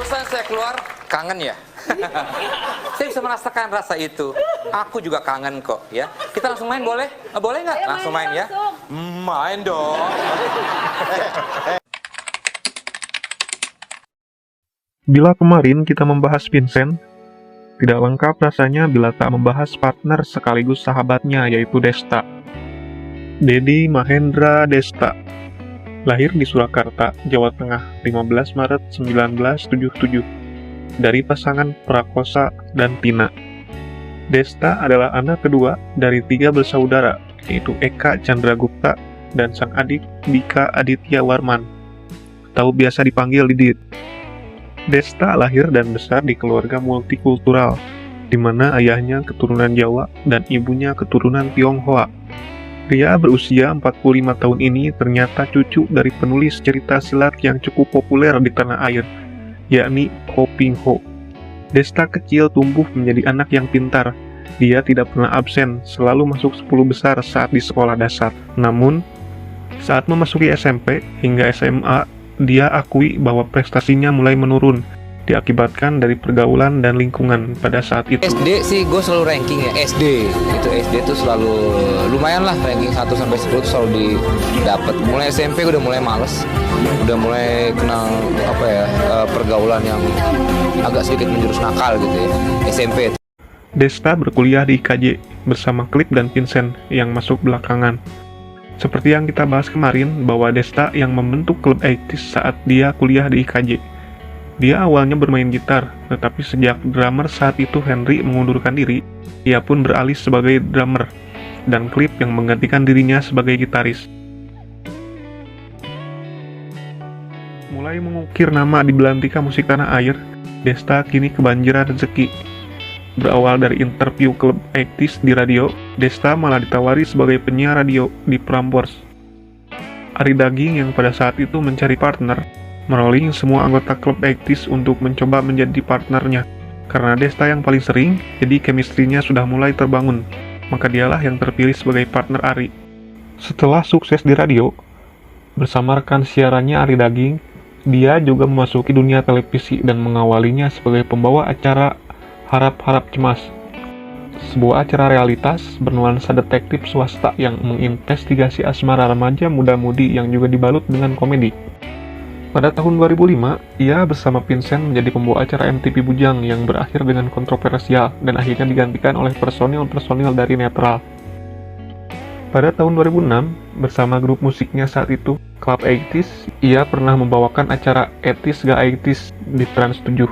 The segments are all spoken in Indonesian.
Barusan saya keluar, kangen ya? Saya bisa merasakan rasa itu. Aku juga kangen kok ya. Kita langsung main boleh? Boleh nggak? Langsung main ya? Main dong. Bila kemarin kita membahas Vincent, tidak lengkap rasanya bila tak membahas partner sekaligus sahabatnya yaitu Desta. Dedi Mahendra Desta lahir di Surakarta, Jawa Tengah, 15 Maret 1977, dari pasangan Prakosa dan Tina. Desta adalah anak kedua dari 3 bersaudara, yaitu Eka Chandragupta dan sang adik Dika Aditya Warman, atau biasa dipanggil Didit. Desta lahir dan besar di keluarga multikultural, di mana ayahnya keturunan Jawa dan ibunya keturunan Tionghoa. Pria berusia 45 tahun ini ternyata cucu dari penulis cerita silat yang cukup populer di tanah air, yakni Ho Ping Ho. Desta kecil tumbuh menjadi anak yang pintar. Dia tidak pernah absen, selalu masuk 10 besar saat di sekolah dasar. Namun, saat memasuki SMP hingga SMA, dia akui bahwa prestasinya mulai menurun, diakibatkan dari pergaulan dan lingkungan pada saat itu. SD sih gue selalu ranking ya, SD. Itu SD tuh selalu lumayan lah, ranking 1-10 tuh selalu didapat. Mulai SMP udah mulai males. Udah mulai kenal pergaulan yang agak sedikit menjurus nakal gitu ya. SMP. Desta berkuliah di IKJ bersama Clip dan Vincent yang masuk belakangan. Seperti yang kita bahas kemarin, bahwa Desta yang membentuk klub 80s saat dia kuliah di IKJ. Dia awalnya bermain gitar, tetapi sejak drummer saat itu Henry mengundurkan diri, ia pun beralih sebagai drummer, dan Clip yang menggantikan dirinya sebagai gitaris. Mulai mengukir nama di belantika musik tanah air, Desta kini kebanjiran rezeki. Berawal dari interview klub 80s di radio, Desta malah ditawari sebagai penyiar radio di Prambors. Ari Daging yang pada saat itu mencari partner, merolling semua anggota klub 80s untuk mencoba menjadi partnernya. Karena Desta yang paling sering, jadi chemistry-nya sudah mulai terbangun. Maka dialah yang terpilih sebagai partner Ari. Setelah sukses di radio, bersama rekan siarannya Ari Daging, dia juga memasuki dunia televisi dan mengawalinya sebagai pembawa acara Harap-Harap Cemas. Sebuah acara realitas bernuansa detektif swasta yang menginvestigasi asmara remaja muda-mudi yang juga dibalut dengan komedi. Pada tahun 2005, ia bersama Vincent menjadi pembawa acara MTV Bujang yang berakhir dengan kontroversial dan akhirnya digantikan oleh personil-personil dari Netral. Pada tahun 2006, bersama grup musiknya saat itu, Club 80s, ia pernah membawakan acara 80s Ga 80s di Trans 7,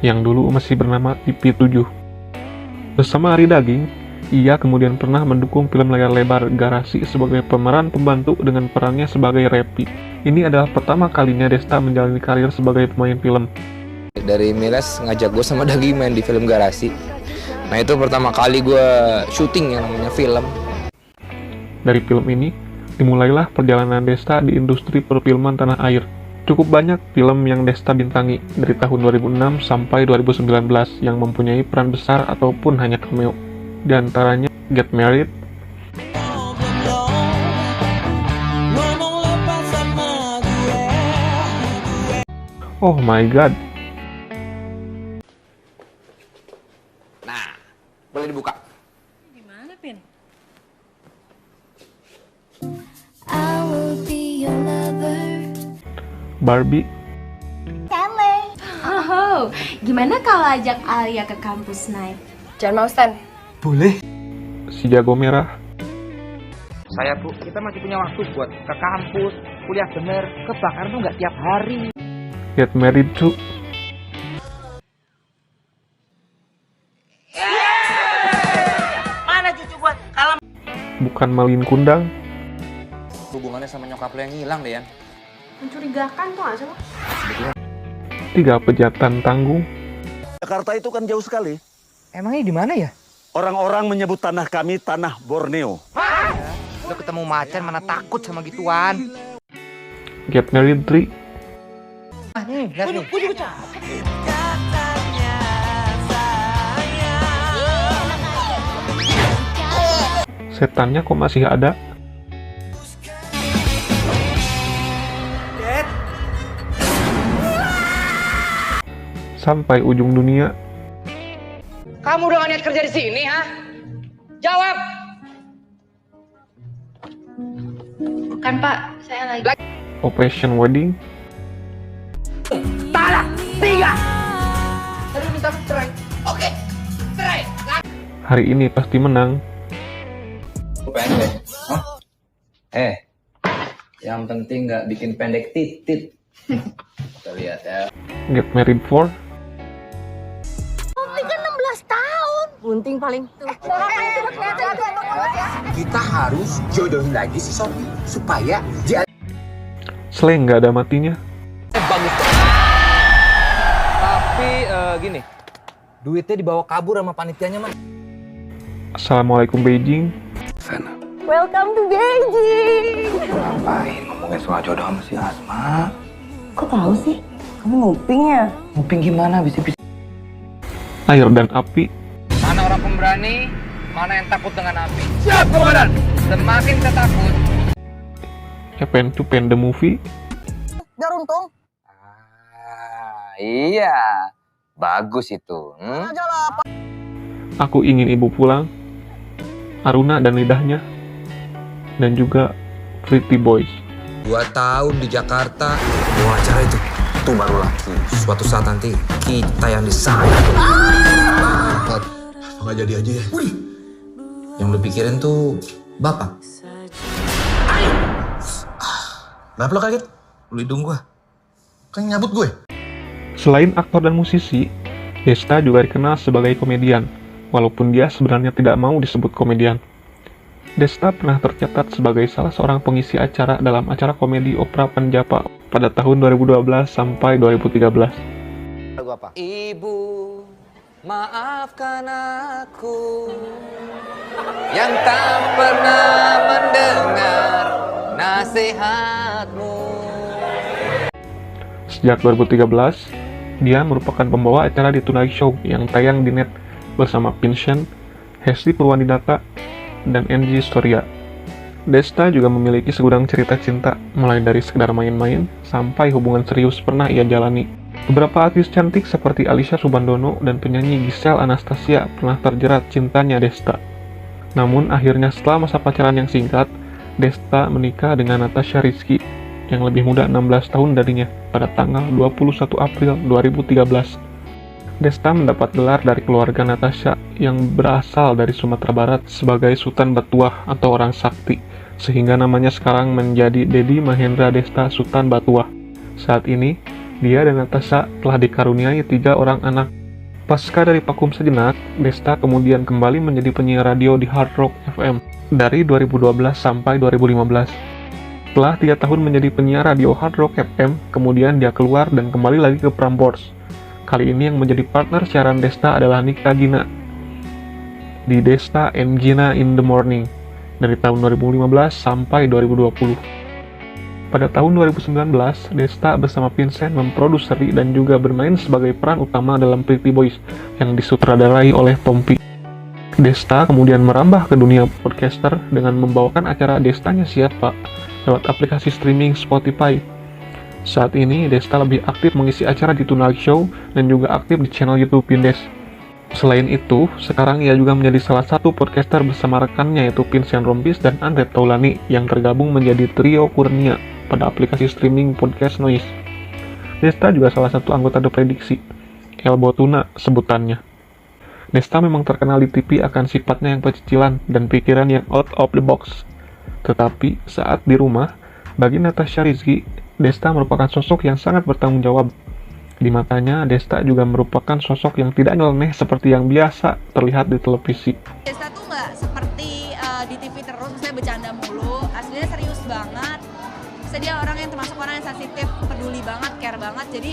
yang dulu masih bernama TV7. Bersama Ari Daging, ia kemudian pernah mendukung film layar lebar Garasi sebagai pemeran pembantu dengan perannya sebagai Repi. Ini adalah pertama kalinya Desta menjalani karir sebagai pemain film. Dari Miles ngajak gue sama Daging main di film Garasi. Nah itu pertama kali gue syuting yang namanya film. Dari film ini, dimulailah perjalanan Desta di industri perfilman tanah air. Cukup banyak film yang Desta bintangi dari tahun 2006 sampai 2019 yang mempunyai peran besar ataupun hanya cameo. Di antaranya Get Married, Oh My God, Nah, boleh dibuka. Gimana, Pin? I will be your lover. Barbie, Oh, gimana kalau ajak Alia ke kampus night? Jangan mau, Stan. Boleh. Si Jago Merah, Saya tuh, kita masih punya waktu buat ke kampus, kuliah bener, kebakaran tuh nggak tiap hari. Get Married Too, Mana cucu gua? Kalau Bukan Malin Kundang, Hubungannya sama nyokap lo yang hilang deh, Yan. Mencurigakan tuh gak sih lo? 3 Pejatan Tanggung, Jakarta itu kan jauh sekali. emangnya di mana ya? Orang-orang menyebut tanah kami tanah Borneo. Lo ketemu macan mana takut sama gituan? Get Married 3, Lihat nih. Setannya Kok Masih Ada, sampai ujung dunia. Kamu udah gak niat kerja di sini, ha? Jawab. Bukan Pak, saya lagi. Operation Wedding, Talak 3. Tadi minta cerai. Oke, cerai. Hari Ini Pasti Menang, Pendek. Hah? Yang penting nggak bikin pendek titit. Kita lihat ya. Get Married For, Bunting paling tuh. Kita harus jodohin lagi si Sophie supaya dia Slang Nggak Ada Matinya, Bagus tuh. Tapi gini, duitnya dibawa kabur sama panitianya man. Assalamualaikum Beijing, Welcome to Beijing. ngapain ngomongin soal jodoh sama si Asma? Kok tahu sih? Kamu nguping ya? Nguping gimana bisa-bisa? Air dan Api, Mana orang pemberani, mana yang takut dengan api. Siap, komandan. Semakin kita takut. Evan to Pen the Movie, Biar untung. Iya, bagus itu. Aja lah. Aku Ingin Ibu Pulang, Aruna dan Lidahnya, dan juga Pretty Boys. 2 tahun di Jakarta, mau acara itu baru lagi. Suatu saat nanti kita yang disayang. Nggak jadi aja ya. Yang lu pikirin tuh bapak. Kenapa lo kaget? Lu hidung gua. Kan nyabut gue. Selain aktor dan musisi, Desta juga dikenal sebagai komedian, walaupun dia sebenarnya tidak mau disebut komedian. Desta pernah tercatat sebagai salah seorang pengisi acara dalam acara komedi Opera Panjapa pada tahun 2012 sampai 2013. Ibu, maafkan aku yang tak pernah mendengar nasihatmu. Sejak 2013, dia merupakan pembawa acara di Tonight Show yang tayang di net bersama Vincent, Hesti Purwanidata, dan Angie Storia. Desta juga memiliki segudang cerita cinta, mulai dari sekedar main-main sampai hubungan serius pernah ia jalani. Beberapa artis cantik seperti Alicia Subandono dan penyanyi Giselle Anastasia pernah terjerat cintanya Desta. Namun akhirnya setelah masa pacaran yang singkat, Desta menikah dengan Natasha Rizky yang lebih muda 16 tahun darinya pada tanggal 21 April 2013. Desta mendapat gelar dari keluarga Natasha yang berasal dari Sumatera Barat sebagai Sultan Batuah atau orang sakti, sehingga namanya sekarang menjadi Dedi Mahendra Desta Sultan Batuah. Saat ini, dia dan Natasha telah dikaruniai 3 orang anak. Pasca dari vakum sejenak, Desta kemudian kembali menjadi penyiar radio di Hard Rock FM dari 2012 sampai 2015. Setelah 3 tahun menjadi penyiar radio Hard Rock FM, kemudian dia keluar dan kembali lagi ke Prambors. Kali ini yang menjadi partner siaran Desta adalah Nikita Gina di Desta and Gina in the Morning dari tahun 2015 sampai 2020. Pada tahun 2019, Desta bersama Vincent memproduseri dan juga bermain sebagai peran utama dalam Pretty Boys yang disutradarai oleh Tompi. Desta kemudian merambah ke dunia podcaster dengan membawakan acara Destanya Siapa lewat aplikasi streaming Spotify. Saat ini, Desta lebih aktif mengisi acara di Tonight Show dan juga aktif di channel YouTube Pindes. Selain itu, sekarang ia juga menjadi salah satu podcaster bersama rekannya yaitu Vincent Rompis dan Andre Taulani yang tergabung menjadi trio Kurnia pada aplikasi streaming podcast Noise. Desta juga salah satu anggota The Prediksi, Elbow Tuna sebutannya. Desta memang terkenal di TV akan sifatnya yang pecicilan dan pikiran yang out of the box. Tetapi saat di rumah, bagi Natasha Rizky, Desta merupakan sosok yang sangat bertanggung jawab. Di matanya, Desta juga merupakan sosok yang tidak nyeleneh seperti yang biasa terlihat di televisi. Desta tuh nggak seperti di TV terus, misalnya bercanda mulu, aslinya serius banget. Misalnya dia orang yang termasuk orang yang sensitif, peduli banget, care banget. Jadi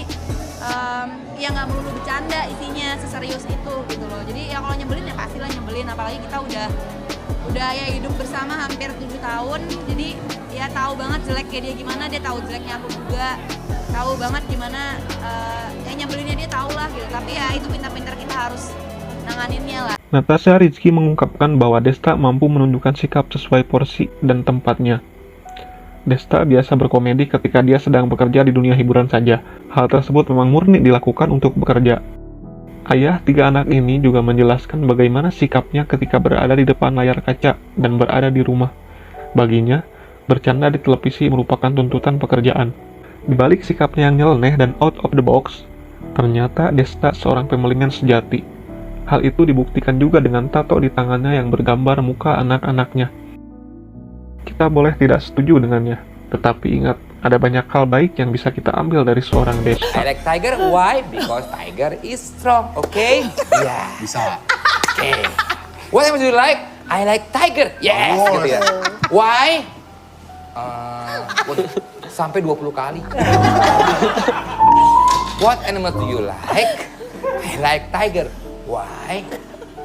ya nggak melulu bercanda isinya, seserius itu gitu loh. Jadi ya kalau nyebelin ya pastilah nyebelin, apalagi kita udah ya hidup bersama hampir 7 tahun. Jadi ya tahu banget jeleknya dia gimana, dia tahu jeleknya aku juga. Tahu banget gimana yang nyebelinnya dia tahu lah gitu. Tapi ya itu pintar-pintar kita harus nanganinnya lah. Natasha Rizky mengungkapkan bahwa Desta mampu menunjukkan sikap sesuai porsi dan tempatnya. Desta biasa berkomedi ketika dia sedang bekerja di dunia hiburan saja. Hal tersebut memang murni dilakukan untuk bekerja. Ayah 3 anak ini juga menjelaskan bagaimana sikapnya ketika berada di depan layar kaca dan berada di rumah. Baginya, bercanda di televisi merupakan tuntutan pekerjaan. Di balik sikapnya yang nyeleneh dan out of the box, ternyata Desta seorang pemelingan sejati. Hal itu dibuktikan juga dengan tato di tangannya yang bergambar muka anak-anaknya. Kita boleh tidak setuju dengannya, tetapi ingat, ada banyak hal baik yang bisa kita ambil dari seorang Desta. I like tiger, why? Because tiger is strong, okay? Yeah. Bisa. Okay. What else do you like? I like tiger. Yes, gitu ya. Why? Waduh, sampai 20 kali. What animal do you like? I like tiger. Why?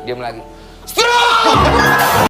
Diam lagi. Strong!